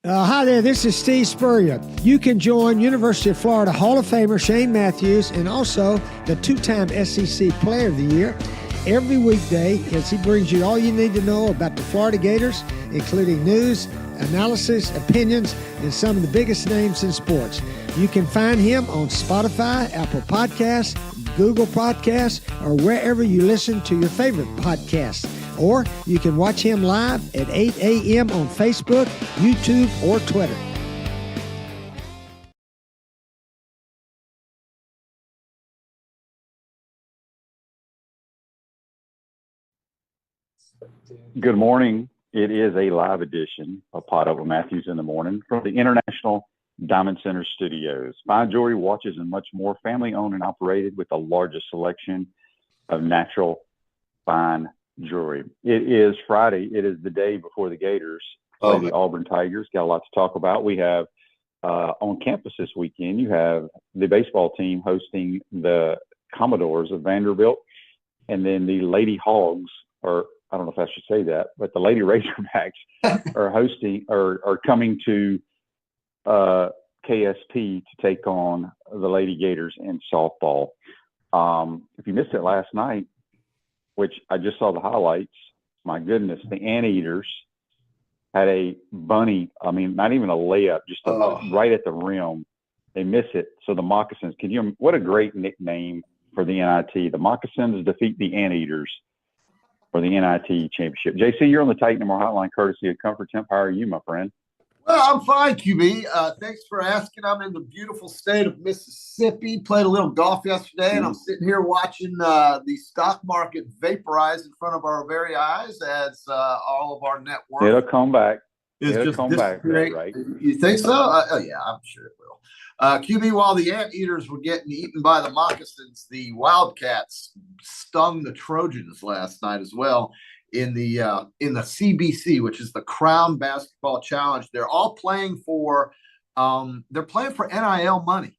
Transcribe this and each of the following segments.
Hi there, this is Steve Spurrier. You can join University of Florida Hall of Famer Shane Matthews and also the two-time SEC Player of the Year every weekday as he brings you all you need to know about the Florida Gators, including news, analysis, opinions, and some of the biggest names in sports. You can find him on Spotify, Apple Podcasts, Google Podcasts, or wherever you listen to your favorite podcasts. Or you can watch him live at 8 a.m. on Facebook, YouTube, or Twitter. Good morning. It is a live edition of PodUp with Matthews in the Morning from the International Diamond Center Studios. Fine jewelry, watches, and much more. Family owned and operated with the largest selection of natural fine jewelry. It is Friday. It is the day before the Gators play the Auburn Tigers. Got a lot to talk about. We have on campus this weekend, you have the baseball team hosting the Commodores of Vanderbilt, and then the Lady Hogs, or I don't know if I should say that, but the Lady Razorbacks are coming to KSP to take on the Lady Gators in softball. If you missed it last night, which I just saw the highlights, my goodness, the Anteaters had a bunny, not even a layup, just right at the rim. They miss it. So the Moccasins, what a great nickname for the NIT. The Moccasins defeat the Anteaters for the NIT championship. JC, you're on the Titan More Hotline courtesy of Comfort Temp. How are you, my friend? Well, I'm fine, QB. Thanks for asking. I'm in the beautiful state of Mississippi. Played a little golf yesterday, and I'm sitting here watching the stock market vaporize in front of our very eyes as all of our net worth. It'll come back. It'll come back, right? You think so? Yeah, I'm sure it will. QB, while the Anteaters were getting eaten by the Moccasins, the Wildcats stung the Trojans last night as well. In the CBC, which is the Crown Basketball Challenge. They're all playing for NIL money.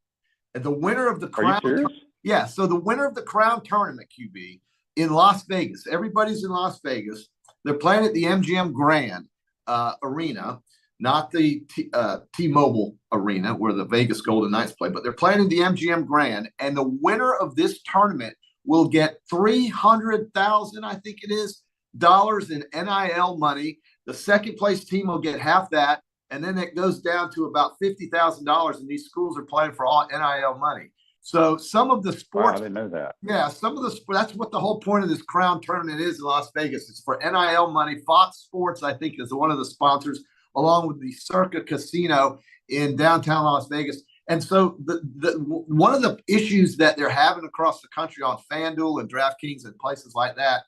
And the winner of the Crown, so the winner of the Crown tournament, QB, in Las Vegas. Everybody's in Las Vegas. They're playing at the MGM Grand Arena, not the T-Mobile Arena where the Vegas Golden Knights play, but they're playing in the MGM Grand. And the winner of this tournament will get $300,000, I think it is, dollars in NIL money. The second place team will get half that, and then it goes down to about $50,000, and these schools are playing for all NIL money. So some of the sports, I didn't know that. Yeah, that's what the whole point of this Crown tournament is in Las Vegas. It's for NIL money. Fox Sports, I think, is one of the sponsors, along with the Circa Casino in downtown Las Vegas. And so the one of the issues that they're having across the country on FanDuel and DraftKings and places like that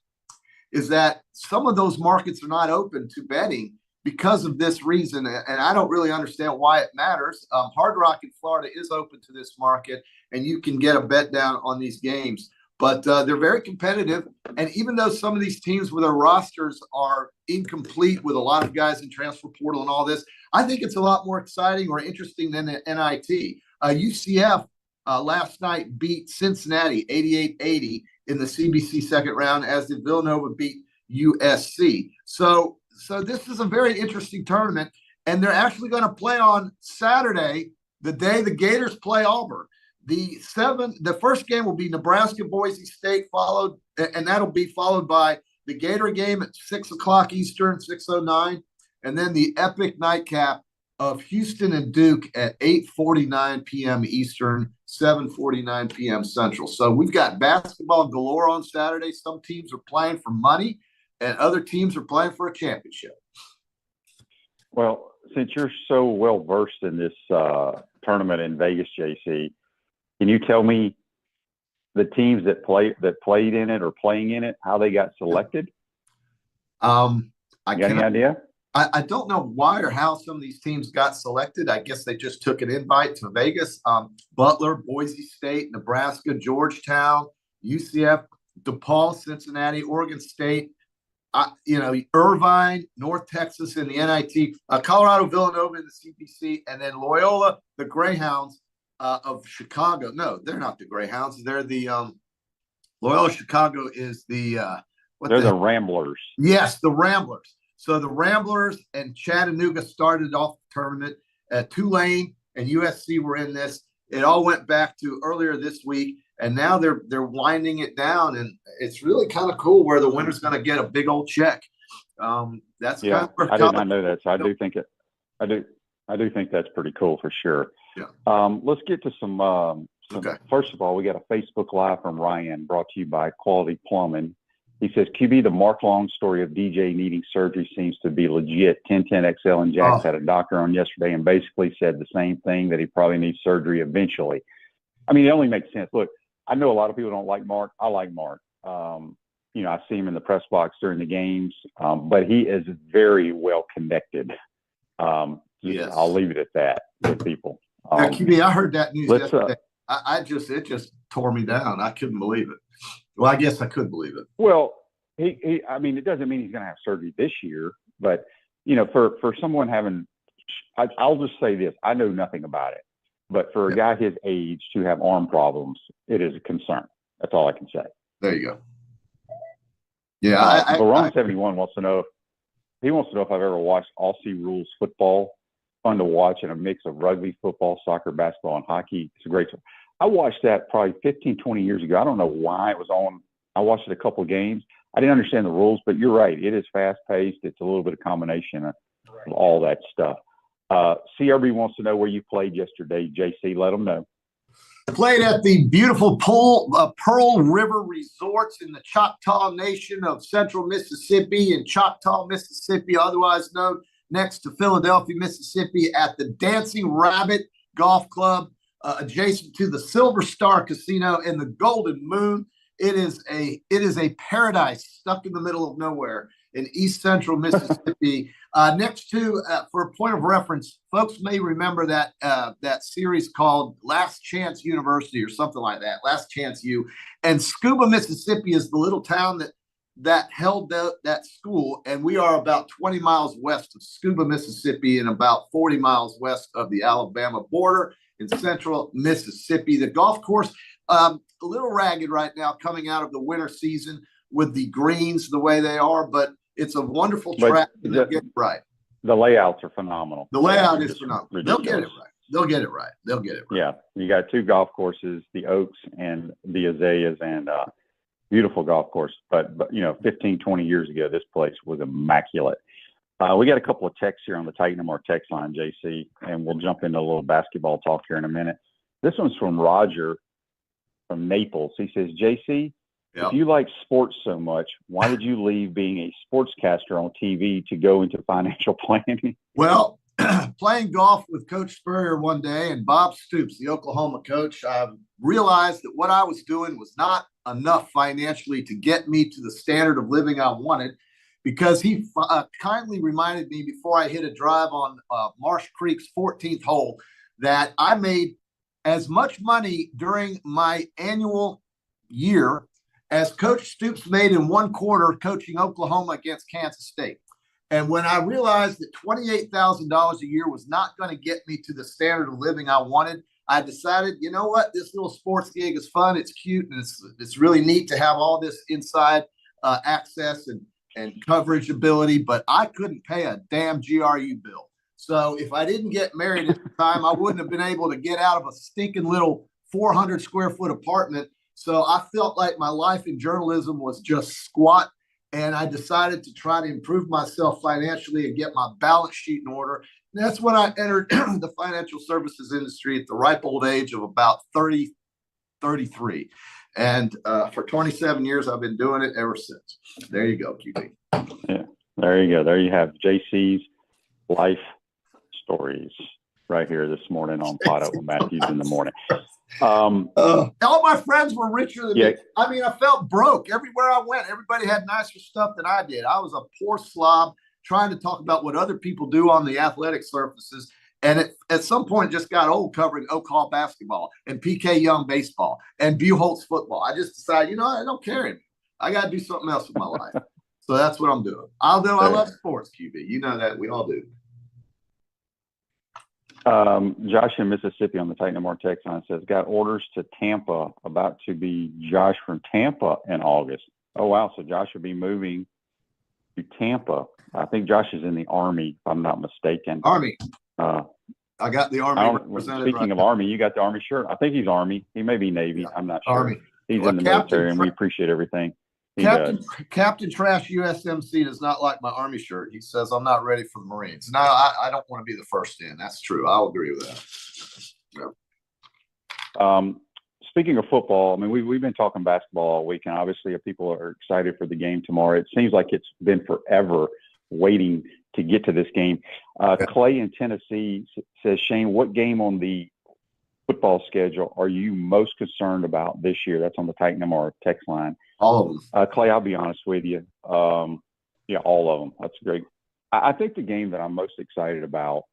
is that some of those markets are not open to betting because of this reason. And I don't really understand why it matters. Hard Rock in Florida is open to this market, and you can get a bet down on these games. But they're very competitive. And even though some of these teams with their rosters are incomplete with a lot of guys in transfer portal and all this, I think it's a lot more exciting or interesting than the NIT. UCF last night beat Cincinnati 88-80 in the CBC second round, as did Villanova beat USC. So this is a very interesting tournament, and they're actually going to play on Saturday, the day the Gators play Auburn. The first game will be Nebraska-Boise State, and that'll be followed by the Gator game at 6 o'clock Eastern, 6:09, and then the epic nightcap of Houston and Duke at 8:49 p.m. Eastern, 7:49 p.m. Central. So we've got basketball galore on Saturday. Some teams are playing for money, and other teams are playing for a championship. Well, since you're so well versed in this tournament in Vegas, JC, can you tell me the teams that played in it or playing in it, how they got selected? I got any idea? I don't know why or how some of these teams got selected. I guess they just took an invite to Vegas. Butler, Boise State, Nebraska, Georgetown, UCF, DePaul, Cincinnati, Oregon State, Irvine, North Texas in the NIT, Colorado, Villanova in the CBC, and then Loyola, the Greyhounds of Chicago. No, they're not the Greyhounds. They're the Loyola Chicago is the they're the Ramblers. Yes, the Ramblers. So the Ramblers and Chattanooga started off the tournament. Tulane and USC were in this. It all went back to earlier this week, and now they're winding it down, and it's really kind of cool where the winner's going to get a big old check. That's kind of where I did not know that, so I do think think that's pretty cool for sure. Yeah. Let's get to some. Okay. First of all, we got a Facebook Live from Ryan, brought to you by Quality Plumbing. He says, QB, the Mark Long story of DJ needing surgery seems to be legit. 1010XL and Jax had a doctor on yesterday and basically said the same thing, that he probably needs surgery eventually. I mean, it only makes sense. Look, I know a lot of people don't like Mark. I like Mark. I see him in the press box during the games, but he is very well connected. Yes. I'll leave it at that with people. Now, QB, I heard that news yesterday. It just tore me down. I couldn't believe it. Well, I guess I could believe it. Well, it doesn't mean he's going to have surgery this year, but for someone having, I'll just say this: I know nothing about it, but for a guy his age to have arm problems, it is a concern. That's all I can say. There you go. Yeah, Baron71 wants to know if I've ever watched Aussie rules football. Fun to watch, in a mix of rugby, football, soccer, basketball, and hockey. It's a great show. I watched that probably 15, 20 years ago. I don't know why it was on. I watched it a couple of games. I didn't understand the rules, but you're right. It is fast-paced. It's a little bit of combination of all that stuff. CRB wants to know where you played yesterday. JC, let them know. I played at the beautiful Pearl River Resorts in the Choctaw Nation of Central Mississippi in Choctaw, Mississippi, otherwise known next to Philadelphia, Mississippi, at the Dancing Rabbit Golf Club, adjacent to the Silver Star Casino and the Golden Moon. It is a paradise stuck in the middle of nowhere in East Central Mississippi. Next to, for a point of reference, folks may remember that series called Last Chance University or something like that, Last Chance U. And Scuba, Mississippi is the little town that held that school, and we are about 20 miles west of Scuba, Mississippi, and about 40 miles west of the Alabama border in Central Mississippi. The golf course, a little ragged right now coming out of the winter season with the greens the way they are, but it's a wonderful track. They'll get it right. The layouts are phenomenal. The layout is phenomenal. They'll get it right. They'll get it right. Yeah, you got two golf courses, the Oaks and the Azaleas, and beautiful golf course. But 15, 20 years ago, this place was immaculate. We got a couple of texts here on the Titan More text line, JC, and we'll jump into a little basketball talk here in a minute. This one's from Roger from Naples. He says, JC, if you like sports so much, why did you leave being a sportscaster on TV to go into financial planning? Well, playing golf with Coach Spurrier one day and Bob Stoops, the Oklahoma coach, I realized that what I was doing was not enough financially to get me to the standard of living I wanted, because he kindly reminded me before I hit a drive on Marsh Creek's 14th hole that I made as much money during my annual year as Coach Stoops made in one quarter coaching Oklahoma against Kansas State. And when I realized that $28,000 a year was not going to get me to the standard of living I wanted, I decided, you know what, this little sports gig is fun, it's cute, and it's really neat to have all this inside access and coverage ability, but I couldn't pay a damn GRU bill. So if I didn't get married at the time, I wouldn't have been able to get out of a stinking little 400 square foot apartment. So I felt like my life in journalism was just squat, and I decided to try to improve myself financially and get my balance sheet in order. And that's when I entered the financial services industry at the ripe old age of about 33. And for 27 years, I've been doing it ever since. There you go, QB. Yeah, there you go. There you have JC's life stories right here this morning on PodUp with Matthews in the morning. All my friends were richer than me. I mean, I felt broke everywhere I went. Everybody had nicer stuff than I did. I was a poor slob trying to talk about what other people do on the athletic surfaces. And at some point, it just got old covering Oak Hall basketball and PK Young baseball and Buchholz football. I just decided, I don't care anymore. I got to do something else with my life. So that's what I'm doing. Although I love sports, QB. You know that. We all do. Josh in Mississippi on the Titan More text line says, got orders to Tampa, about to be Josh from Tampa in August. Oh, wow. So Josh will be moving to Tampa. I think Josh is in the Army, if I'm not mistaken. Army. I got the Army represented. Speaking of Army, you got the Army shirt. I think he's Army. He may be Navy. Yeah. I'm not sure. Army. He's in the military, and we appreciate everything he does. Captain Trash USMC does not like my Army shirt. He says I'm not ready for the Marines. No, I don't want to be the first in. That's true. I'll agree with that. Yeah. Speaking of football, I mean, we've been talking basketball all week, and obviously people are excited for the game tomorrow. It seems like it's been forever waiting to get to this game. Clay in Tennessee says, Shane, what game on the football schedule are you most concerned about this year? That's on the Titan MR text line. All of them. Clay, I'll be honest with you. Yeah, all of them. That's great. I think the game that I'm most excited about,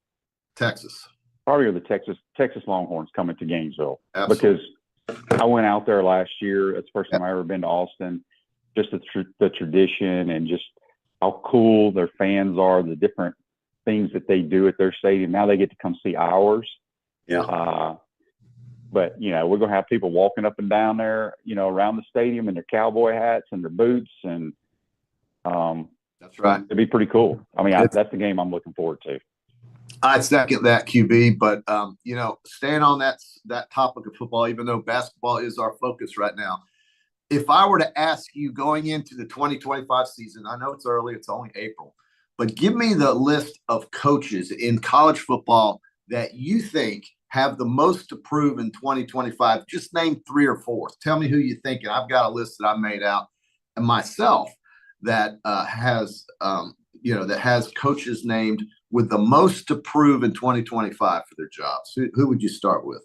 Texas, probably are the Texas Longhorns coming to Gainesville. Absolutely. Because I went out there last year. It's the first time I've ever been to Austin. Just the tradition and just how cool their fans are, the different things that they do at their stadium. Now they get to come see ours. Yeah. But, you know, we're going to have people walking up and down there, you know, around the stadium in their cowboy hats and their boots. And that's right. It'd be pretty cool. I mean, that's the game I'm looking forward to. I second that, QB. But, you know, staying on that topic of football, even though basketball is our focus right now, if I were to ask you going into the 2025 season, I know it's early, it's only April, but give me the list of coaches in college football that you think have the most to prove in 2025. Just name 3 or 4. Tell me who you think. And I've got a list that I made out and myself that has coaches named with the most to prove in 2025 for their jobs. Who would you start with?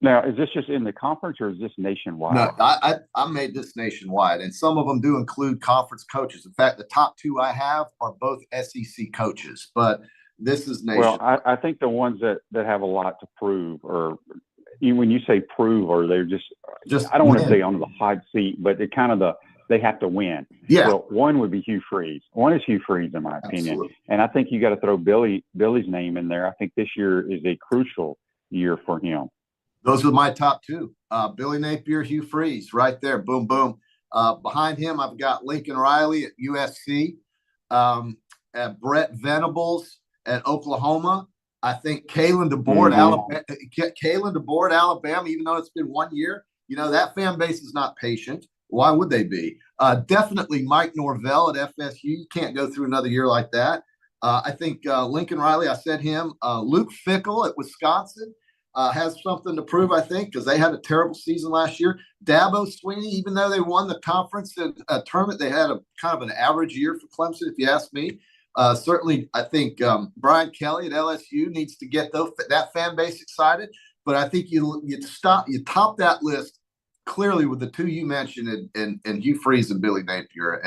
Now, is this just in the conference or is this nationwide? No, I made this nationwide, and some of them do include conference coaches. In fact, the top 2 I have are both SEC coaches, but this is nationwide. Well, I think the ones that have a lot to prove, or when you say prove, or they're just I don't want to say on the hot seat, but it kind of they have to win. Yeah. Well, one would be Hugh Freeze. One is Hugh Freeze, in my opinion. Absolutely. And I think you got to throw Billy's name in there. I think this year is a crucial year for him. Those are my top 2. Billy Napier, Hugh Freeze, right there. Boom, boom. Behind him, I've got Lincoln Riley at USC, Brett Venables at Oklahoma. I think Kalen DeBoer, Alabama, even though it's been 1 year, you know, that fan base is not patient. Why would they be? Definitely Mike Norvell at FSU. You can't go through another year like that. I think Lincoln Riley, I said him. Luke Fickell at Wisconsin. Has something to prove, I think, because they had a terrible season last year. Dabo Swinney, even though they won the conference tournament, they had a kind of an average year for Clemson, if you ask me. Certainly, I think Brian Kelly at LSU needs to get that fan base excited. But I think you top that list clearly with the 2 you mentioned and Hugh Freeze and Billy Napier.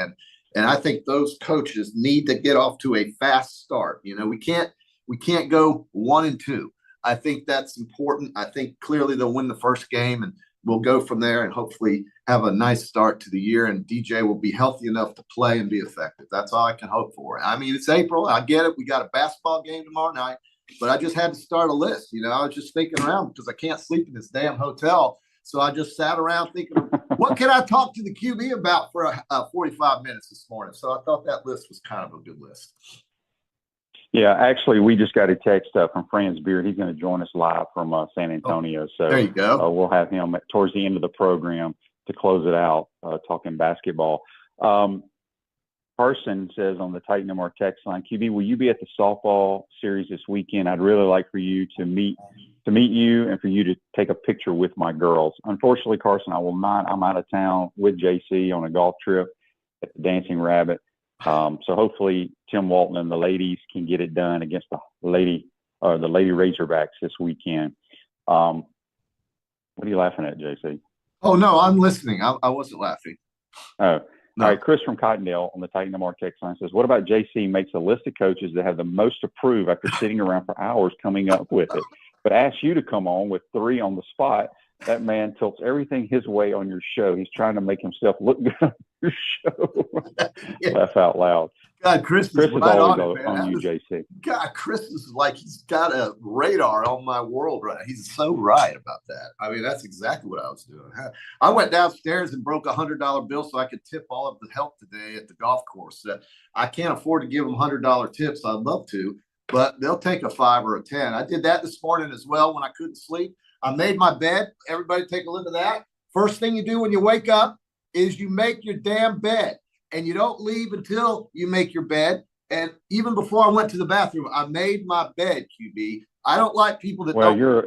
And I think those coaches need to get off to a fast start. You know, we can't go 1-2. I think that's important. I think clearly they'll win the first game, and we'll go from there and hopefully have a nice start to the year. And DJ will be healthy enough to play and be effective. That's all I can hope for. I mean, it's April. I get it. We got a basketball game tomorrow night, but I just had to start a list. You know, I was just thinking around because I can't sleep in this damn hotel. So I just sat around thinking, what can I talk to the QB about for 45 minutes this morning? So I thought that list was kind of a good list. Yeah, actually, we just got a text from Fran Beard. He's going to join us live from San Antonio. So there you go. We'll have him towards the end of the program to close it out, talking basketball. Carson says on the Titan MR text line, QB, will you be at the softball series this weekend? I'd really like for you to meet you and for you to take a picture with my girls. Unfortunately, Carson, I will not. I'm out of town with JC on a golf trip at the Dancing Rabbit. So hopefully Tim Walton and the ladies can get it done against the Lady Razorbacks this weekend. What are you laughing at, JC? Oh, no, I'm listening. I wasn't laughing. Oh, no. All right. Chris from Cottondale on the Titan MR text line says, what about JC makes a list of coaches that have the most to prove after sitting around for hours coming up with it, but asks you to come on with 3 on the spot? That man tilts everything his way on your show. He's trying to make himself look good on your show. Yeah. Laugh out loud. God, Chris is right always on you, JC. God, Chris is like he's got a radar on my world right now. He's so right about that. I mean, that's exactly what I was doing. I went downstairs and broke $100 bill so I could tip all of the help today at the golf course. I can't afford to give them $100 tips. I'd love to, but they'll take a 5 or a 10. I did that this morning as well when I couldn't sleep. I made my bed. Everybody take a look at that. First thing you do when you wake up is you make your damn bed, and you don't leave until you make your bed. And even before I went to the bathroom, I made my bed, QB. I don't like people that don't.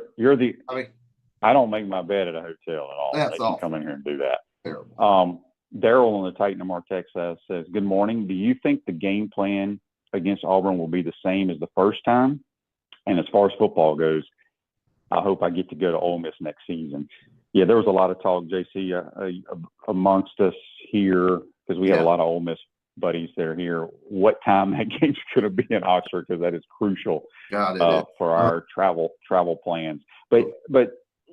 I don't make my bed at a hotel at all. That's they can come in here and do that. Terrible. Daryl on the Titan of our text says, good morning. Do you think the game plan against Auburn will be the same as the first time? And as far as football goes, I hope I get to go to Ole Miss next season. Yeah, there was a lot of talk, JC, amongst us here, because we have a lot of Ole Miss buddies that are here, what time that game's going to be in Oxford, because that is crucial for our travel plans. But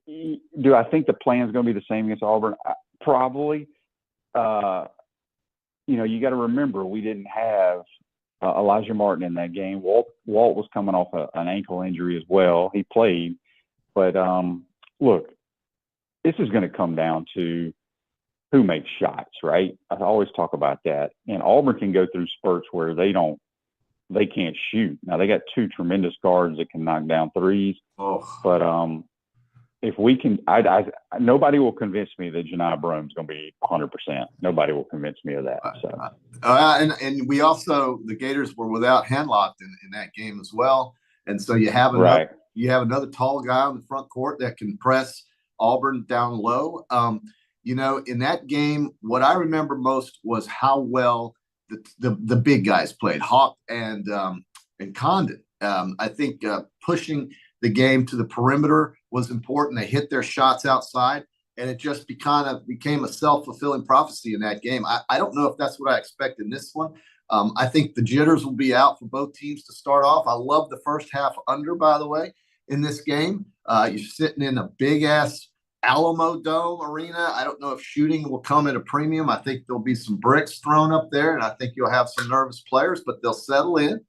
do I think the plan is going to be the same against Auburn? Probably. You got to remember, we didn't have Elijah Martin in that game. Walt was coming off an ankle injury as well. He played. But, look, this is going to come down to who makes shots, right? I always talk about that. And Auburn can go through spurts where they can't shoot. Now, they got two tremendous guards that can knock down threes. But if we can, nobody will convince me that Janai Brome's going to be 100%. Nobody will convince me of that. So, and we also, the Gators were without Handlock in that game as well. And so you have another tall guy on the front court that can press Auburn down low. In that game, what I remember most was how well the big guys played, Hawk and Condon. I think pushing the game to the perimeter was important. They hit their shots outside, and it just became a self-fulfilling prophecy in that game. I don't know if that's what I expect in this one. I think the jitters will be out for both teams to start off. I love the first half under, by the way, in this game. You're sitting in a big-ass Alamo Dome arena. I don't know if shooting will come at a premium. I think there'll be some bricks thrown up there, and I think you'll have some nervous players, but they'll settle in.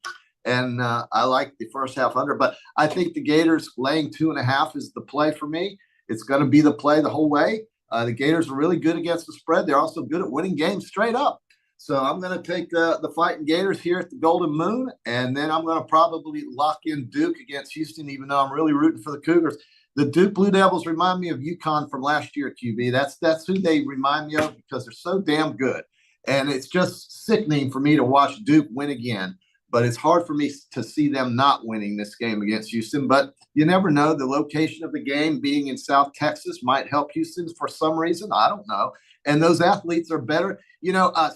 And I like the first half under. But I think the Gators laying 2.5 is the play for me. It's going to be the play the whole way. The Gators are really good against the spread. They're also good at winning games straight up. So I'm going to take the Fighting Gators here at the Golden Moon, and then I'm going to probably lock in Duke against Houston, even though I'm really rooting for the Cougars. The Duke Blue Devils remind me of UConn from last year, QB. That's who they remind me of because they're so damn good. And it's just sickening for me to watch Duke win again. But it's hard for me to see them not winning this game against Houston. But you never know. The location of the game being in South Texas might help Houston for some reason. I don't know. And those athletes are better.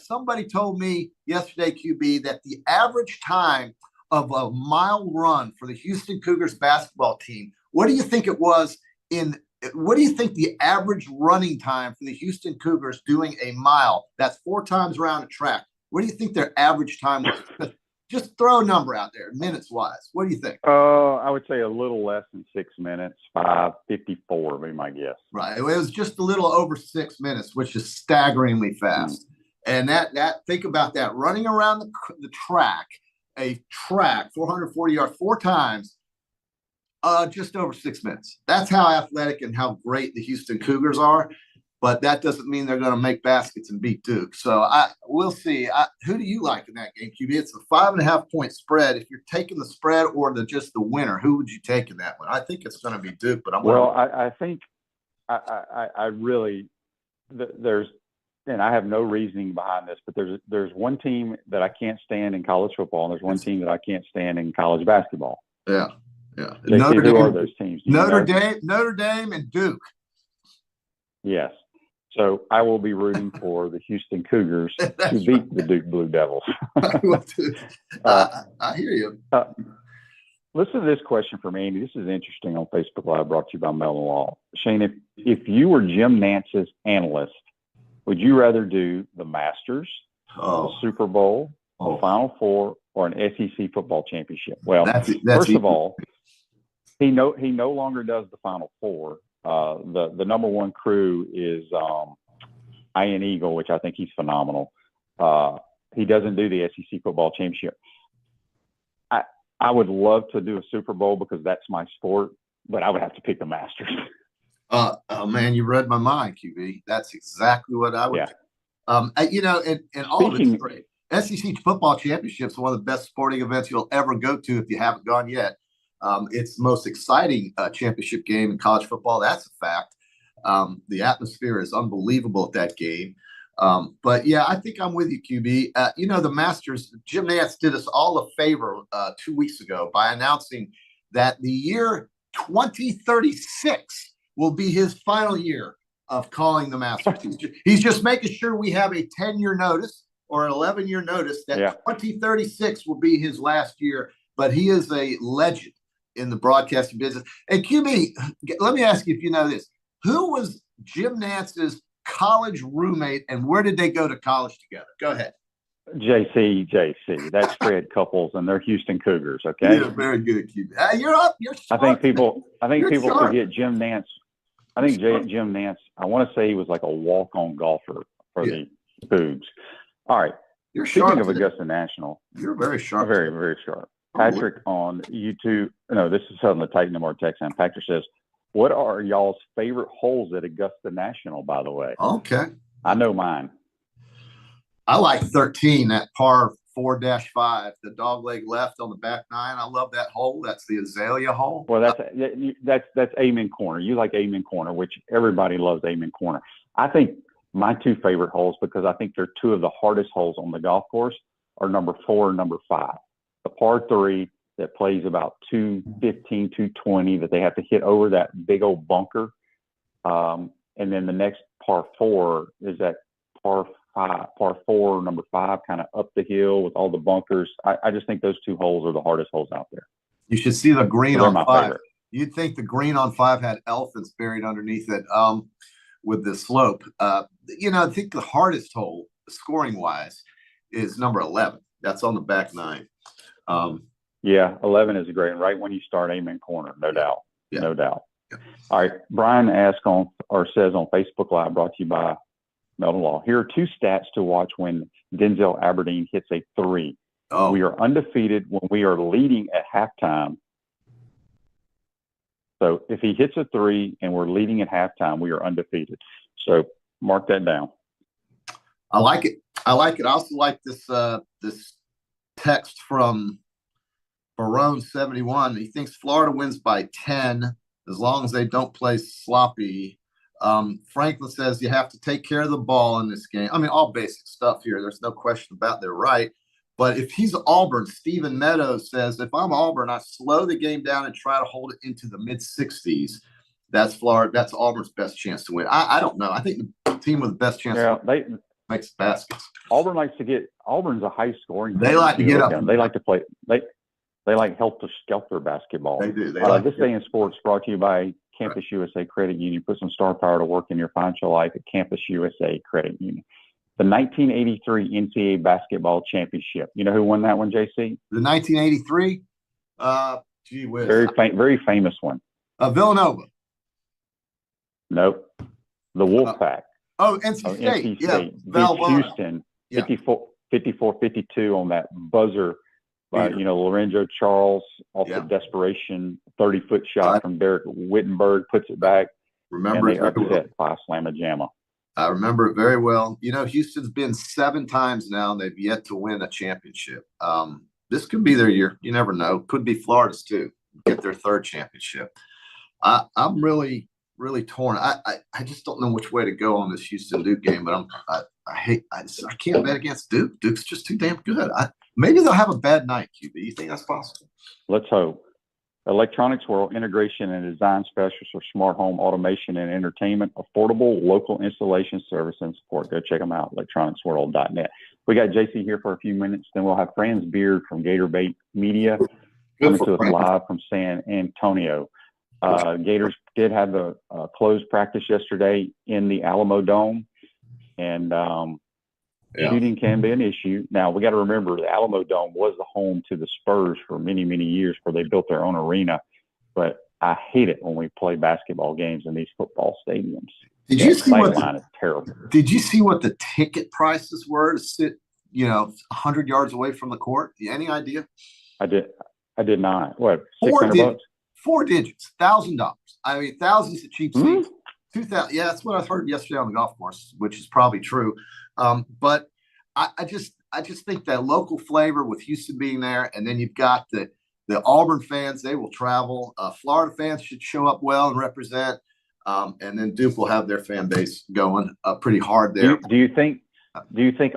Somebody told me yesterday, QB, that the average time of a mile run for the Houston Cougars basketball team, what do you think it was what do you think the average running time for the Houston Cougars doing a mile? That's 4 times around a track. What do you think their average time was? Just throw a number out there, minutes-wise. What do you think? I would say a little less than 6 minutes, 5:54 would be my guess. Right. It was just a little over 6 minutes, which is staggeringly fast. And that think about that. Running around the track, a track, 440 yards, 4 times, just over 6 minutes. That's how athletic and how great the Houston Cougars are. But that doesn't mean they're going to make baskets and beat Duke. So we'll see. Who do you like in that game, QB? It's a 5.5-point spread. If you're taking the spread or just the winner, who would you take in that one? I think it's going to be Duke, but I think I really there's, and I have no reasoning behind this, but there's one team that I can't stand in college football, and there's one team that I can't stand in college basketball. Yeah. JC, who are those teams? Notre Dame, and Duke. Yes. So I will be rooting for the Houston Cougars to beat the Duke Blue Devils. I hear you. Listen to this question from Andy. This is interesting on Facebook Live, brought to you by Mellon Law. Shane, if you were Jim Nance's analyst, would you rather do the Masters, the Super Bowl, the Final Four, or an SEC football championship? Well, first of all, he no longer does the Final Four. The number one crew is Ian Eagle, which I think he's phenomenal. He doesn't do the SEC football championship. I would love to do a Super Bowl because that's my sport, but I would have to pick the Masters. Oh man, you read my mind, QB. That's exactly what I would. Yeah. And all of it's great. SEC football championship is one of the best sporting events you'll ever go to if you haven't gone yet. It's the most exciting championship game in college football. That's a fact. The atmosphere is unbelievable at that game. But yeah, I think I'm with you, QB. The Masters, Jim Nantz did us all a favor 2 weeks ago by announcing that the year 2036 will be his final year of calling the Masters. He's just making sure we have a 10-year notice or an 11-year notice that 2036 will be his last year. But he is a legend in the broadcasting business. And QB, let me ask you if you know this. Who was Jim Nantz's college roommate, and where did they go to college together? Go ahead. JC. That's Fred Couples, and they're Houston Cougars. Okay. Yeah, very good, QB. You're up. You're smart. I think people sharp. forget Jim Nantz. I think Jim Nantz. I want to say he was like a walk-on golfer for the Cougs. All right. You're Speaking sharp of Augusta National, you're very sharp. Very, very sharp. Patrick on YouTube. No, this is Southern Titan more Texan. Patrick says, "What are y'all's favorite holes at Augusta National?" By the way, okay, I know mine. I like 13 at par 4-5, the dog leg left on the back nine. I love that hole. That's the azalea hole. Well, that's Amen Corner. You like Amen Corner, which everybody loves Amen Corner. I think my two favorite holes, because I think they're two of the hardest holes on the golf course, are number 4 and number 5. The par 3 that plays about 215, 220 that they have to hit over that big old bunker. And then the next par 4 is that par 4, number 5, kind of up the hill with all the bunkers. I just think those two holes are the hardest holes out there. You should see the green on 5. Favorite. You'd think the green on 5 had elephants buried underneath it with the slope. I think the hardest hole, scoring wise, is number 11. That's on the back 9. 11 is great. Right when you start Amen Corner, no doubt. Yeah. No doubt. Yeah. All right. Brian asks says on Facebook Live, brought to you by Melton Law. Here are 2 stats to watch when Denzel Aberdeen hits a 3. Oh. We are undefeated when we are leading at halftime. So if he hits a 3 and we're leading at halftime, we are undefeated. So mark that down. I like it. I also like this text from Barone71. He thinks Florida wins by 10 as long as they don't play sloppy. Franklin says you have to take care of the ball in this game. I mean, all basic stuff here. There's no question about they're right. But if he's Auburn, Stephen Meadows says, if I'm Auburn, I slow the game down and try to hold it into the mid-60s. That's Florida. That's Auburn's best chance to win. I don't know. I think the team with the best chance makes baskets. Auburn's a high scoring. They like to get up. They like to play. They like helter-skelter basketball. They do. This Day in Sports brought to you by Campus USA Credit Union. Put some star power to work in your financial life at Campus USA Credit Union. The 1983 NCAA basketball championship. You know who won that one, JC? The 1983? Gee whiz. Very famous one. Villanova. Nope. The Wolfpack. NC State. NC State beat Houston 54-52 on that buzzer by Lorenzo Charles off the desperation 30-foot shot from Derek Wittenberg, puts it back. Remember and they upset by Slamma Jamma. I remember it very well. Houston's been 7 times now, and they've yet to win a championship. This could be their year. You never know. Could be Florida's too. Get their 3rd championship. I'm really, really torn. I just don't know which way to go on this Houston Duke game. But I can't bet against Duke. Duke's just too damn good. Maybe they'll have a bad night, QB. You think that's possible? Let's hope. Electronics World integration and design specialists for smart home automation and entertainment, affordable local installation service and support. Go check them out, electronicsworld.net. We got JC here for a few minutes. Then we'll have Fran Beard from Gator Media coming to us live from San Antonio. Gators did have a closed practice yesterday in the Alamo Dome, and shooting can be an issue. Now, we got to remember the Alamo Dome was the home to the Spurs for many, many years where they built their own arena. But I hate it when we play basketball games in these football stadiums. Did you see is terrible. Did you see what the ticket prices were to sit, 100 yards away from the court? Any idea? I did not. What, $600? 4 digits, $1,000. I mean, thousands of cheap seats. 2,000. Yeah, that's what I heard yesterday on the golf course, which is probably true. But I just I just think that local flavor with Houston being there, and then you've got the Auburn fans, they will travel. Florida fans should show up well and represent. And then Duke will have their fan base going pretty hard there. Do you think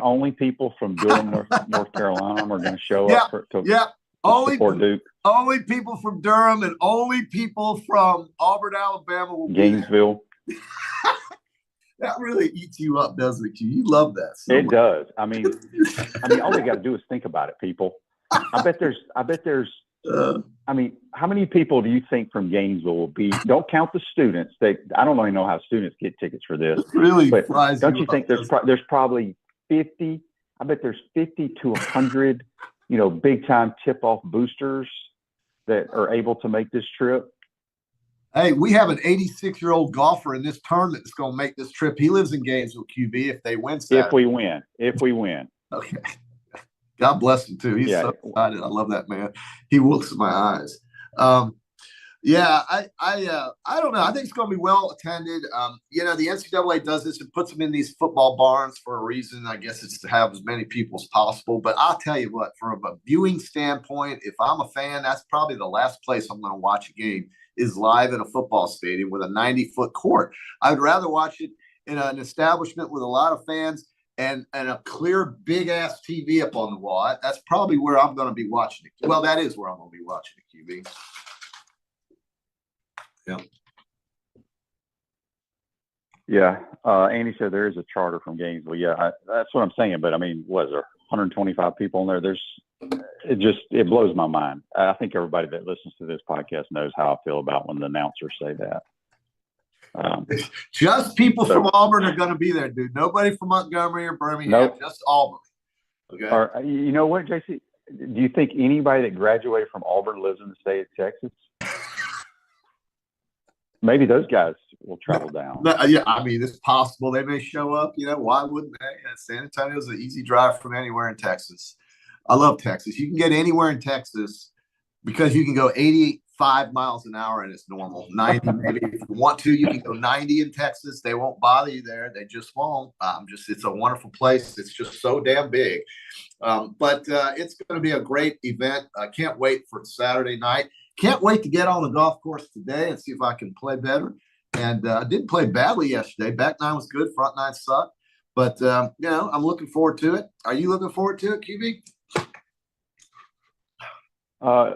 only people from Durham, North Carolina, are going to show up to support Duke? Only people from Durham and only people from Auburn, Alabama will Gainesville. That really eats you up, doesn't it? You love that. So it much. Does. I mean, all they got to do is think about it, people. I bet there's. I mean, how many people do you think from Gainesville will be? Don't count the students. I don't even know how students get tickets for this. Really, but fries don't you think there's probably 50? I bet there's 50 to 100, big time tip off boosters that are able to make this trip. Hey, we have an 86-year-old golfer in this tournament that's going to make this trip. He lives in Gainesville, QB. If they win Saturday. If we win. Okay. God bless him too. He's so excited. I love that man. He looks in my eyes. I don't know. I think it's going to be well attended. The NCAA does this and puts them in these football barns for a reason. I guess it's to have as many people as possible. But I'll tell you what, from a viewing standpoint, if I'm a fan, that's probably the last place I'm going to watch a game is live in a football stadium with a 90-foot court. I would rather watch it in an establishment with a lot of fans and a clear big-ass TV up on the wall. That's probably where I'm going to be watching it. Well, that is where I'm going to be watching it, QB. Yeah. Yeah. Andy said there is a charter from Gainesville. Yeah, that's what I'm saying. But, I mean, what is there, 125 people in there? It blows my mind. I think everybody that listens to this podcast knows how I feel about when the announcers say that. Just people from Auburn are going to be there, dude. Nobody from Montgomery or Birmingham, just Auburn. Okay. You know what, JC? Do you think anybody that graduated from Auburn lives in the state of Texas? Maybe those guys will travel down. Yeah, I mean, it's possible they may show up. Why wouldn't they? San Antonio's an easy drive from anywhere in Texas. I love Texas. You can get anywhere in Texas because you can go 85 miles an hour and it's normal. 90 maybe. If you want to, you can go 90 in Texas. They won't bother you there. They just won't. It's a wonderful place. It's just so damn big. But it's going to be a great event. I can't wait for Saturday night. Can't wait to get on the golf course today and see if I can play better. And I didn't play badly yesterday. Back nine was good. Front nine sucked. But, I'm looking forward to it. Are you looking forward to it, QB?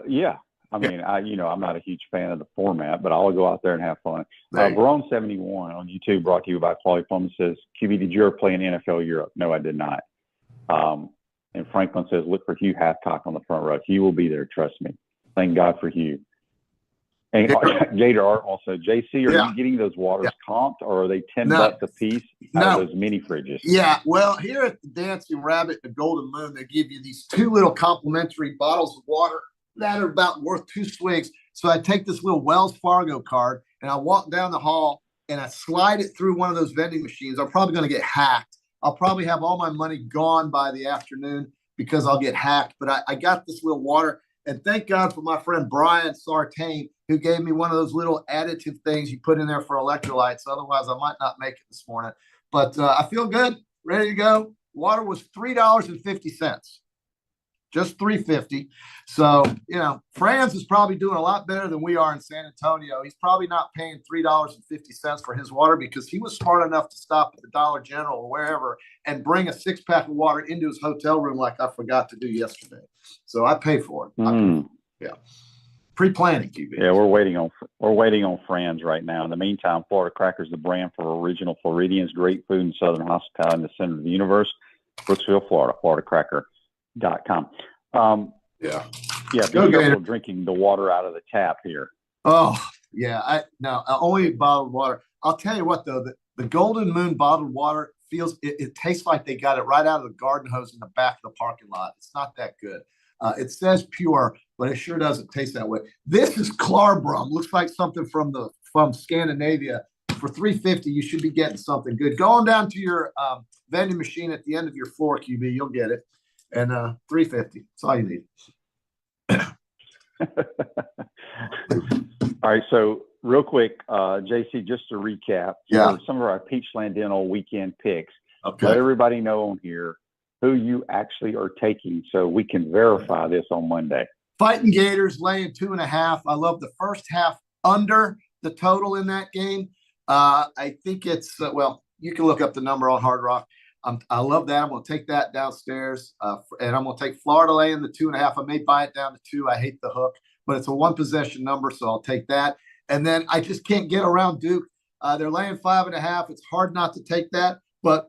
Yeah. I mean, I'm not a huge fan of the format, but I'll go out there and have fun. Verone71 on YouTube, brought to you by Quality Plum, says, QB, did you ever play in NFL Europe? No, I did not. And Franklin says, look for Hugh Hathcock on the front row. He will be there, trust me. Thank God for Hugh. And Gator Art also, JC, are you getting those waters comped, or are they $10 a piece out of those mini fridges? Yeah, well, here at the Dancing Rabbit, the Golden Moon, they give you these two little complimentary bottles of water that are about worth 2 swings. So I take this little Wells Fargo card and I walk down the hall and I slide it through one of those vending machines. I'm probably going to get hacked. I'll probably have all my money gone by the afternoon because I'll get hacked. But I got this little water. And thank God for my friend Brian Sartain, who gave me one of those little additive things you put in there for electrolytes. Otherwise, I might not make it this morning. But I feel good, ready to go. Water was $3.50, just $3.50. So, Franz is probably doing a lot better than we are in San Antonio. He's probably not paying $3.50 for his water because he was smart enough to stop at the Dollar General or wherever and bring a 6-pack of water into his hotel room like I forgot to do yesterday. So I pay for it. Yeah. Pre-planning, QB. Yeah, we're waiting on Franz right now. In the meantime, Florida Cracker is the brand for original Floridians, great food and Southern hospitality in the center of the universe. Brooksville, Florida, floridacracker.com. Be careful drinking the water out of the tap here. Oh, yeah. Only bottled water. I'll tell you what, though, the Golden Moon bottled water it tastes like they got it right out of the garden hose in the back of the parking lot. It's not that good. It says pure, but it sure doesn't taste that way. This is Clarbrum. Looks like something from Scandinavia. For $3.50, you should be getting something good. Go on down to your vending machine at the end of your floor, QB. You'll get it. And $3.50. That's all you need. All right. So real quick, JC, just to recap, some of our Peachland Dental weekend picks. Okay. Let everybody know on here who you actually are taking so we can verify this on Monday. Fighting Gators laying 2.5. I love the first half under the total in that game. I think it's, well, you can look up the number on Hard Rock. I love that. I'm going to take that downstairs. And I'm going to take Florida laying the 2.5. I may buy it down to 2. I hate the hook, but it's a one possession number, so I'll take that. And then I just can't get around Duke. They're laying 5.5. It's hard not to take that, but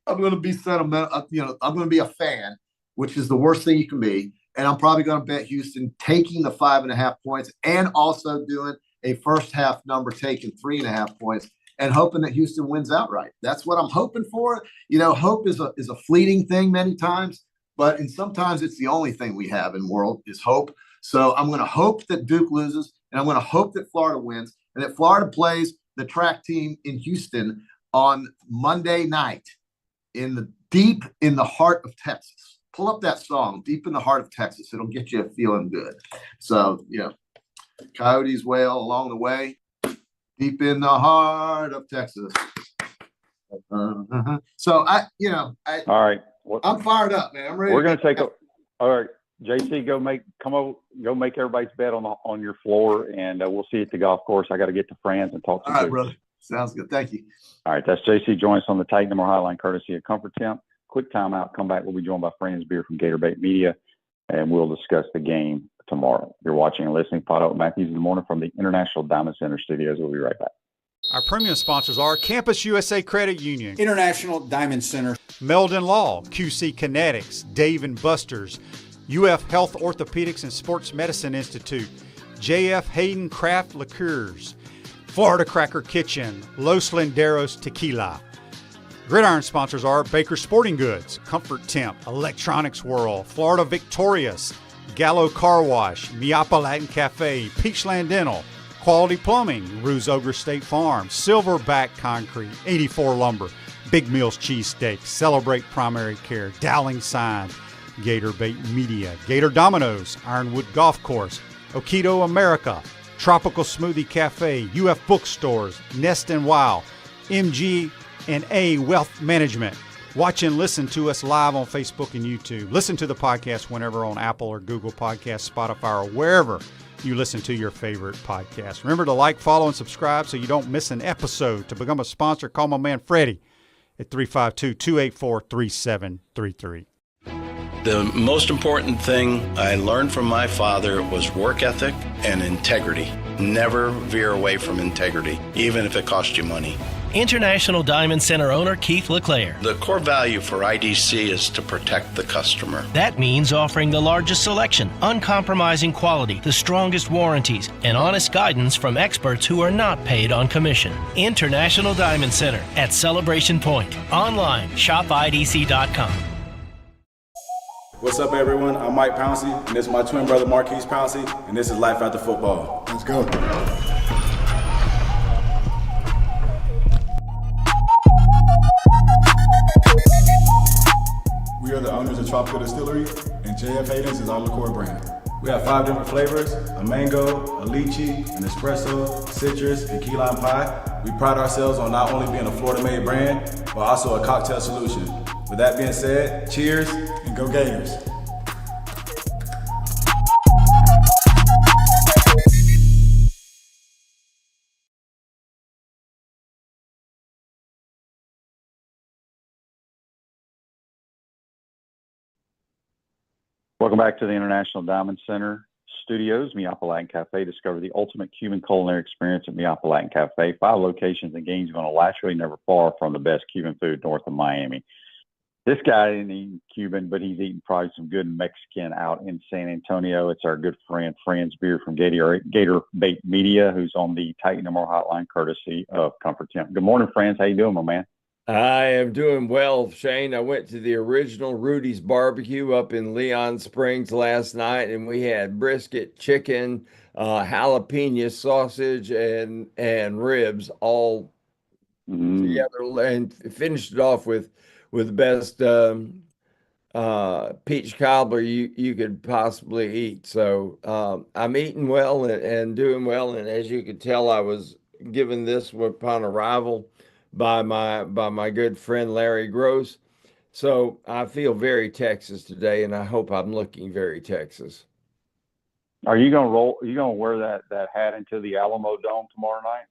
I'm going to be sentimental. I'm going to be a fan, which is the worst thing you can be. And I'm probably going to bet Houston taking the 5.5 points and also doing a first half number taking 3.5 points and hoping that Houston wins outright. That's what I'm hoping for. Hope is a fleeting thing many times, but sometimes it's the only thing we have in the world is hope. So I'm going to hope that Duke loses, and I'm going to hope that Florida wins, and that Florida plays the track team in Houston on Monday night deep in the heart of Texas. Pull up that song, Deep in the Heart of Texas. It'll get you feeling good. So, Coyotes wail along the way, deep in the heart of Texas. So all right. I'm fired up, man. I'm ready. We're going to take all right, JC, go make everybody's bet on your floor, and we'll see you at the golf course. I got to get to Fran's and talk to you. All right, brother. Sounds good. Thank you. All right, that's JC. Join us on the Titan Number Hotline, courtesy of Comfort Temp. Quick timeout. Come back. We'll be joined by Fran Beard from Gator Media, and we'll discuss the game tomorrow. You're watching and listening PodUp with Matthews in the morning from the International Diamond Center studios. We'll be right back. Our premium sponsors are Campus USA Credit Union, International Diamond Center, Meldon Law, QC Kinetics, Dave & Buster's, UF Health Orthopedics and Sports Medicine Institute, JF Hayden Craft Liqueurs, Florida Cracker Kitchen, Los Linderos Tequila. Gridiron sponsors are Baker Sporting Goods, Comfort Temp, Electronics World, Florida Victorious, Gallo Car Wash, Miapa Latin Cafe, Peachland Dental, Quality Plumbing, Ruse Ogre State Farm, Silverback Concrete, 84 Lumber, Big Meals Cheesesteak, Celebrate Primary Care, Dowling Sign, Gator Bait Media, Gator Dominoes, Ironwood Golf Course, Okido America, Tropical Smoothie Cafe, UF Bookstores, Nest and Wow, MG&A Wealth Management. Watch and listen to us live on Facebook and YouTube. Listen to the podcast whenever on Apple or Google Podcasts, Spotify, or wherever you listen to your favorite podcast. Remember to like, follow, and subscribe so you don't miss an episode. To become a sponsor, call my man Freddie at 352-284-3733. The most important thing I learned from my father was work ethic and integrity. Never veer away from integrity, even if it costs you money. International Diamond Center owner Keith LeClaire. The core value for IDC is to protect the customer. That means offering the largest selection, uncompromising quality, the strongest warranties, and honest guidance from experts who are not paid on commission. International Diamond Center at Celebration Point. Online, shopidc.com. What's up, everyone? I'm Mike Pouncey, and this is my twin brother Marquise Pouncey, and this is Life After Football. Let's go. We are the owners of Tropical Distillery, and JF Hayden's is our liqueur brand. We have 5 different flavors: a mango, a lychee, an espresso, citrus, and key lime pie. We pride ourselves on not only being a Florida-made brand, but also a cocktail solution. With that being said, cheers and go Gators. Welcome back to the International Diamond Center studios, Miapa Latin Cafe. Discover the ultimate Cuban culinary experience at Miapa Latin Cafe. 5 locations in Gainesville, Alachua, never far from the best Cuban food north of Miami. This guy didn't eat Cuban, but he's eating probably some good Mexican out in San Antonio. It's our good friend, Fran Beard from Gator Bait Media, who's on the Titan Number Hotline, courtesy of Comfort Temp. Good morning, Franz. How you doing, my man? I am doing well, Shane. I went to the original Rudy's Barbecue up in Leon Springs last night, and we had brisket, chicken, jalapeno sausage, and ribs all together, and finished it off with the best peach cobbler you could possibly eat. So I'm eating well and doing well, and as you could tell, I was given this upon arrival by my good friend Larry Gross. So I feel very Texas today, and I hope I'm looking very Texas. Are you gonna roll? Are you gonna wear that hat into the Alamo Dome tomorrow night?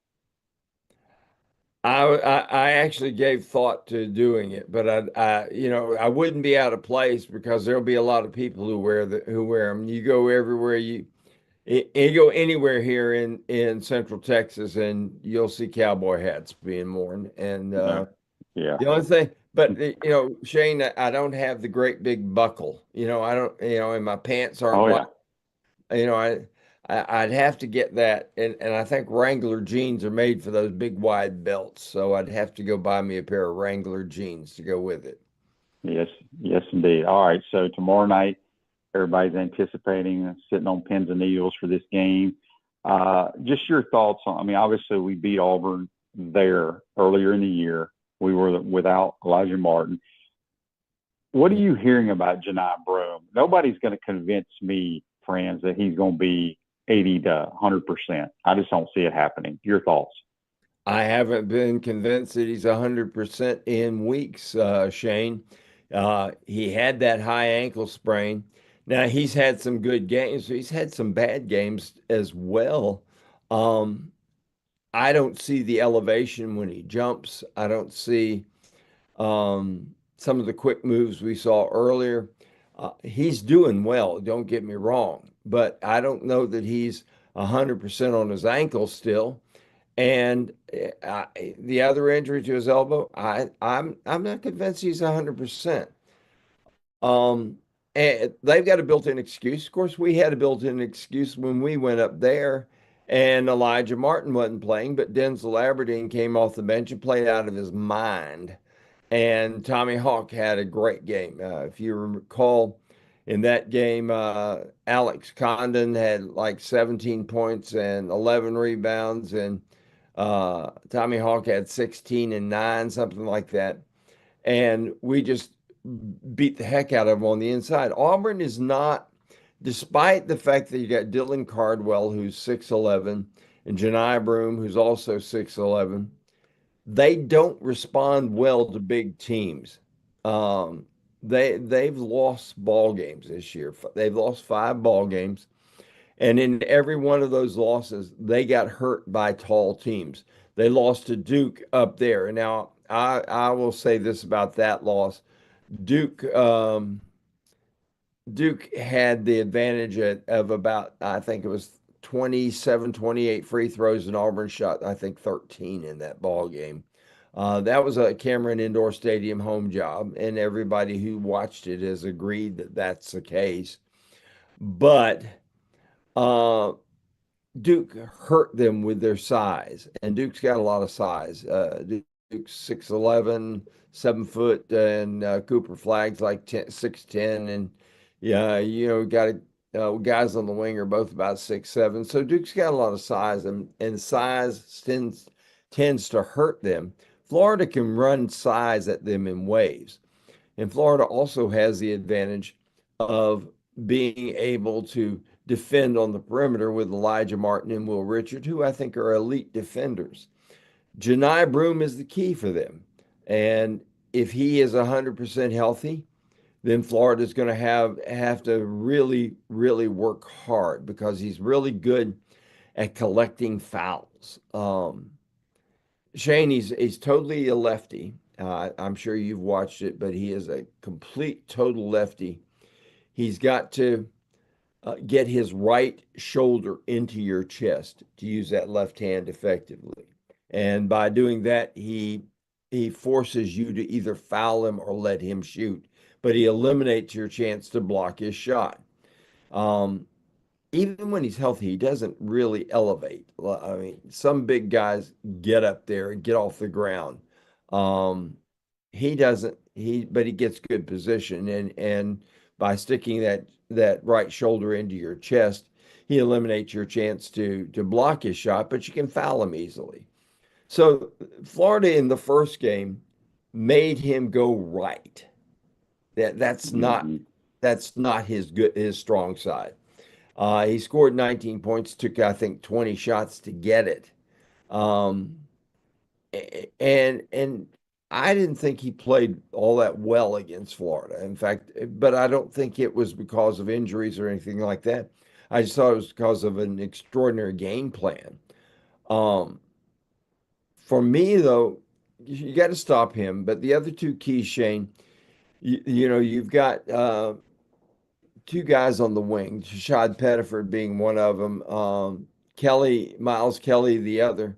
I actually gave thought to doing it, but I wouldn't be out of place because there'll be a lot of people who wear them. You go everywhere you go anywhere here in Central Texas, and you'll see cowboy hats being worn. And No. Yeah. the only thing, but Shane, I don't have the great big buckle. I don't, and my pants aren't Oh wide. yeah. I'd have to get that, and I think Wrangler jeans are made for those big wide belts, so I'd have to go buy me a pair of Wrangler jeans to go with it. Yes. Yes, indeed. All right. So tomorrow night, everybody's anticipating sitting on pins and needles for this game. Just your thoughts on. I mean, obviously we beat Auburn there earlier in the year. We were without Elijah Martin. What are you hearing about Janai Broome? Nobody's going to convince me, friends, that he's going to be 80 to 100%. I just don't see it happening. Your thoughts? I haven't been convinced that he's 100% in weeks, Shane. He had that high ankle sprain. Now he's had some good games. He's had some bad games as well. Um, I don't see the elevation when he jumps. I don't see some of the quick moves we saw earlier. He's doing well, don't get me wrong, but I don't know that he's 100% on his ankle still. And the other injury to his elbow, I'm not convinced he's 100%. Um, and they've got a built-in excuse. Of course, we had a built-in excuse when we went up there, and Elijah Martin wasn't playing, but Denzel Aberdeen came off the bench and played out of his mind. And Tommy Hawk had a great game. If you recall, in that game, Alex Condon had like 17 points and 11 rebounds, and Tommy Hawk had 16 and 9, something like that. And we just beat the heck out of them on the inside. Auburn is not, despite the fact that you got Dylan Cardwell, who's 6'11", and Janai Broome, who's also 6'11", they don't respond well to big teams. They've lost ball games this year. They've lost 5 ball games, and in every one of those losses, they got hurt by tall teams. They lost to Duke up there. And now I will say this about that loss: Duke Duke had the advantage of about, I think it was 27, 28 free throws, and Auburn shot, I think, 13 in that ball game. That was a Cameron Indoor Stadium home job, and everybody who watched it has agreed that that's the case. But Duke hurt them with their size, and Duke's got a lot of size. Duke's 6'11", 7 foot, and Cooper Flagg's like 6'10", and yeah, got guys on the wing are both about 6'7". So Duke's got a lot of size, and size tends to hurt them. Florida can run size at them in waves, and Florida also has the advantage of being able to defend on the perimeter with Elijah Martin and Will Richard, who I think are elite defenders. Janai Broome is the key for them. And if he is 100% healthy, then Florida's going to have to really, really work hard because he's really good at collecting fouls. Shane, he's totally a lefty. I'm sure you've watched it, but he is a complete, total lefty. He's got to get his right shoulder into your chest to use that left hand effectively. And by doing that, he forces you to either foul him or let him shoot, but he eliminates your chance to block his shot. Even when he's healthy, he doesn't really elevate. I mean, some big guys get up there and get off the ground. He doesn't. But he gets good position, and by sticking that right shoulder into your chest, he eliminates your chance to block his shot, but you can foul him easily. So Florida in the first game made him go right. That's not his strong side. He scored 19 points, took I think 20 shots to get it. And I didn't think he played all that well against Florida. In fact, but I don't think it was because of injuries or anything like that. I just thought it was because of an extraordinary game plan. Um, for me, though, you got to stop him. But the other two keys, Shane, you've got two guys on the wing, Shad Pettiford being one of them, Miles Kelly the other.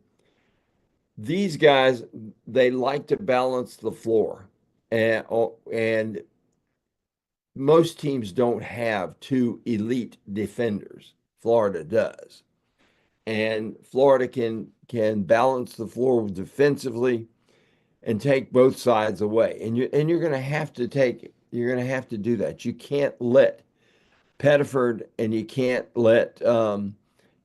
These guys, they like to balance the floor, and most teams don't have two elite defenders. Florida does, and Florida can balance the floor defensively and take both sides away. And you're going to have to do that. You can't let Pettiford and you can't let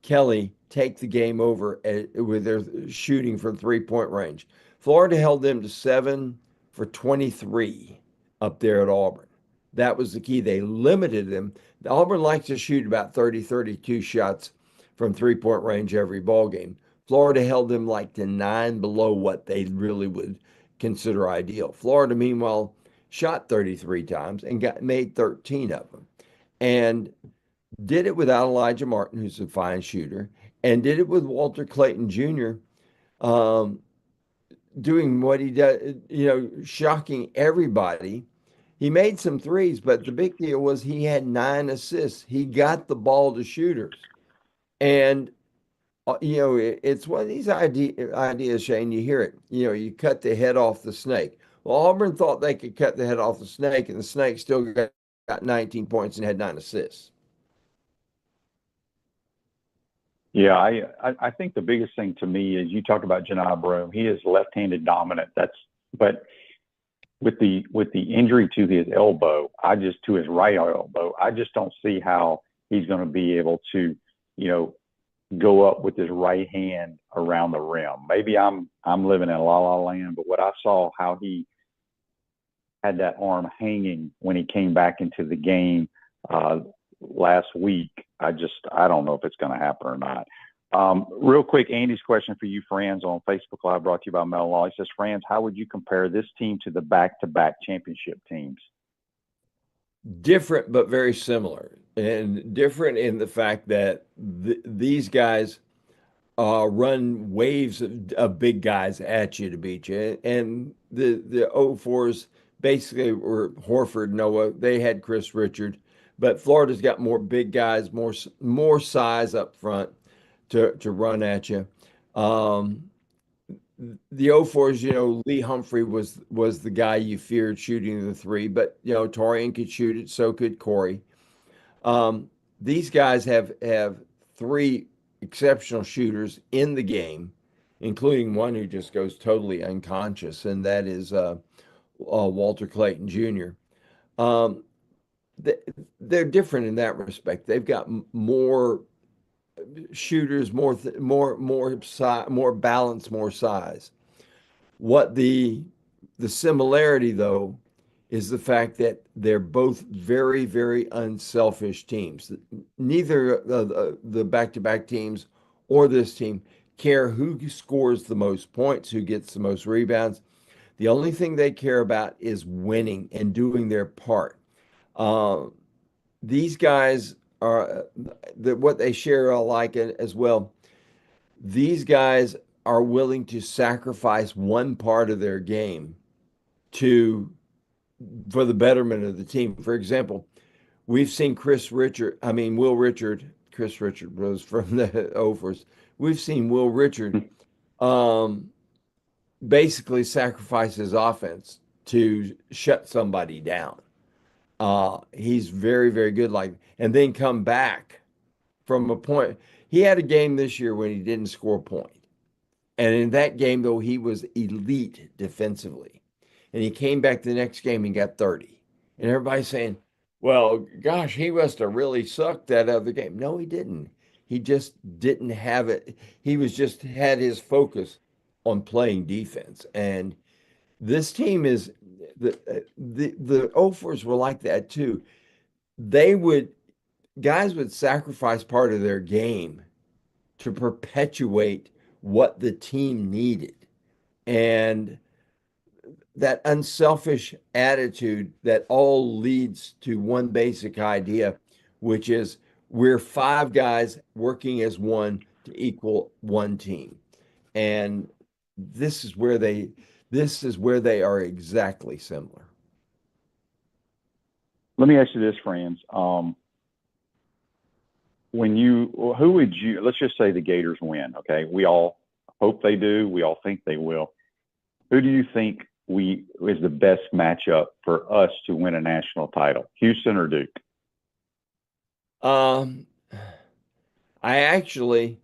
Kelly take the game over with their shooting from 3-point range. Florida held them to 7 for 23 up there at Auburn. That was the key. They limited them. Auburn likes to shoot about 30, 32 shots from 3-point range every ball game. Florida held them like to 9 below what they really would consider ideal. Florida, meanwhile, shot 33 times and made 13 of them. And did it without Elijah Martin, who's a fine shooter, and did it with Walter Clayton Jr. Doing what he does, shocking everybody. He made some threes, but the big deal was he had 9 assists. He got the ball to shooters. And, it's one of these ideas, Shane, you hear it. You cut the head off the snake. Well, Auburn thought they could cut the head off the snake, and the snake still got 19 points and had 9 assists. Yeah, I think the biggest thing to me is you talk about Janai Broome. He is left-handed dominant. But with the injury to his elbow, to his right elbow, I just don't see how he's going to be able to, go up with his right hand around the rim. Maybe I'm living in la la land, but what I saw, how he had that arm hanging when he came back into the game last week, I don't know if it's going to happen or not. Real quick, Andy's question for you, Franz, on Facebook Live, brought to you by Mel Law. He says, Franz, how would you compare this team to the back-to-back championship teams? Different, but very similar. And different in the fact that these guys run waves of big guys at you to beat you. And the 04s basically were Horford, Noah. They had Chris Richard. But Florida's got more big guys, more size up front to run at you. The 04s, Lee Humphrey was the guy you feared shooting the three, but Torian could shoot it, so could Corey. These guys have 3 exceptional shooters in the game, including one who just goes totally unconscious, and that is Walter Clayton Jr. They're different in that respect. They've got more shooters, more balance, more size. What the similarity, though, is the fact that they're both very, very unselfish teams. Neither the back-to-back teams or this team care who scores the most points, who gets the most rebounds. The only thing they care about is winning and doing their part. These guys are what they share alike as well. These guys are willing to sacrifice one part of their game for the betterment of the team. For example, we've seen Chris Richard was from the Overs. We've seen Will Richard basically sacrifice his offense to shut somebody down. He's very, very good, and then come back from a point. He had a game this year when he didn't score a point. And in that game, though, he was elite defensively. And he came back the next game and got 30. And everybody's saying, well, gosh, he must have really sucked that other game. No, he didn't. He just didn't have it. He had his focus on playing defense. And this team is the 04s were like that too. Guys would sacrifice part of their game to perpetuate what the team needed. And that unselfish attitude that all leads to one basic idea, which is we're five guys working as one to equal one team. And this is where they are exactly similar. Let me ask you this, friends. Who would you, let's just say the Gators win, okay? We all hope they do. We all think they will. Who do you think is the best matchup for us to win a national title, Houston or Duke? I actually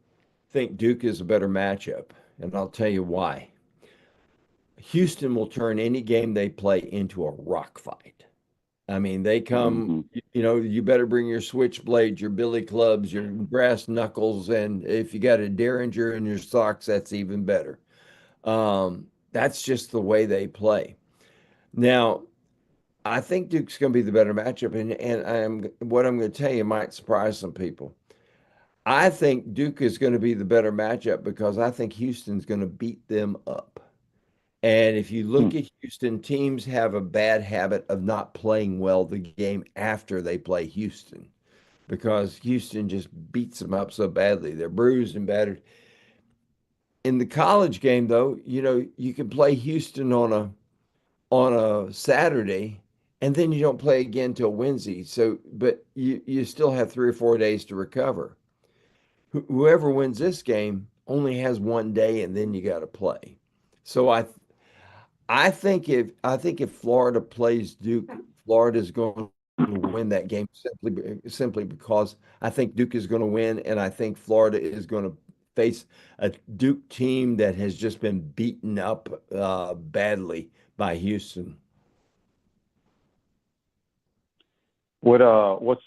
think Duke is a better matchup, and I'll tell you why. Houston will turn any game they play into a rock fight. I mean, they come, you better bring your switchblades, your billy clubs, your brass knuckles, and if you got a derringer in your socks, that's even better. That's just the way they play. Now, I think Duke's going to be the better matchup, and what I'm going to tell you might surprise some people. I think Duke is going to be the better matchup because I think Houston's going to beat them up. And if you look at Houston, teams have a bad habit of not playing well the game after they play Houston because Houston just beats them up so badly. They're bruised and battered. In the college game, though, you can play Houston on a Saturday, and then you don't play again till Wednesday. So, but you still have 3 or 4 days to recover. Whoever wins this game only has 1 day, and then you got to play. So I think if Florida plays Duke, Florida's going to win that game simply because I think Duke is going to win, and I think Florida is going to face a Duke team that has just been beaten up badly by Houston. What's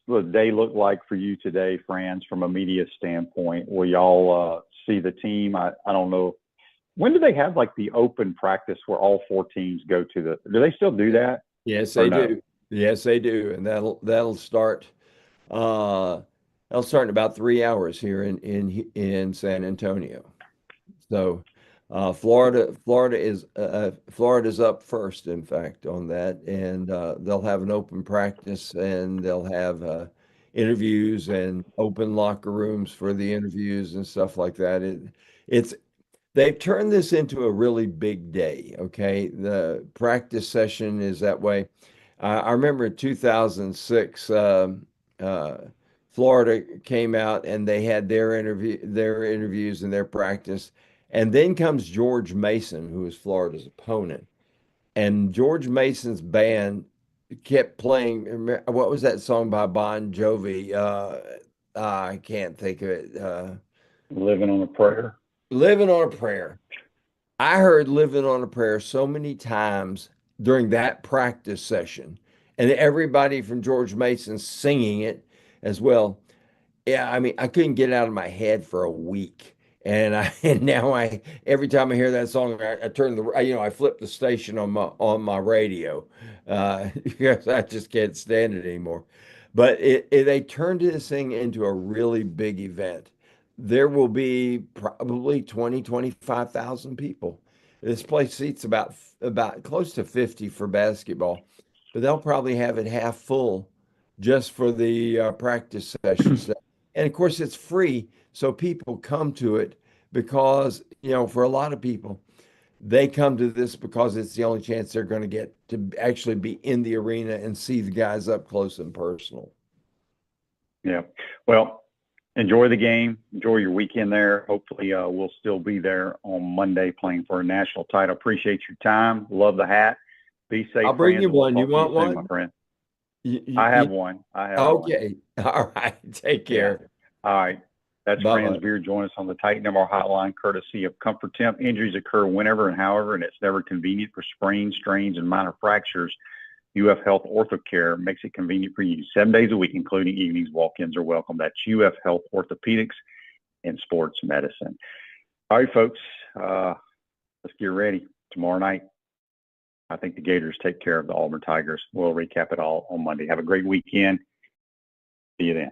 the day look like for you today, Franz, from a media standpoint? Will y'all see the team? I don't know. When do they have like the open practice where all 4 teams go to do they still do that? Yes, they do. Yes, they do. And that'll start in about 3 hours here in San Antonio. So Florida's up first, in fact, on that, and they'll have an open practice, and they'll have interviews and open locker rooms for the interviews and stuff like that. They've turned this into a really big day. Okay, the practice session is that way. I remember in 2006. Florida came out and they had their interviews and their practice. And then comes George Mason, who is Florida's opponent. And George Mason's band kept playing. What was that song by Bon Jovi? I can't think of it. Living on a Prayer. Living on a Prayer. I heard Living on a Prayer so many times during that practice session. And everybody from George Mason singing it as well. Yeah, I mean, I couldn't get it out of my head for a week. And now every time I hear that song, I turn I flip the station on my radio because I just can't stand it anymore. But they turned this thing into a really big event. There will be probably 25,000 people. This place seats about close to 50 for basketball, but they'll probably have it half full just for the practice sessions. And of course, it's free, so people come to it because, for a lot of people, they come to this because it's the only chance they're going to get to actually be in the arena and see the guys up close and personal. Yeah. Well, enjoy the game. Enjoy your weekend there. Hopefully, we'll still be there on Monday playing for a national title. Appreciate your time. Love the hat. Be safe. I'll bring you one. You want one? My friend. I have one. Okay. All right. Take care. Yeah. All right. That's Fran Beard. Join us on the Titan MR hotline, courtesy of Comfort Temp. Injuries occur whenever and however, and it's never convenient for sprains, strains, and minor fractures. UF Health Ortho Care makes it convenient for you. 7 days a week, including evenings. Walk-ins are welcome. That's UF Health Orthopedics and Sports Medicine. All right, folks. Let's get ready. Tomorrow night, I think the Gators take care of the Auburn Tigers. We'll recap it all on Monday. Have a great weekend. See you then.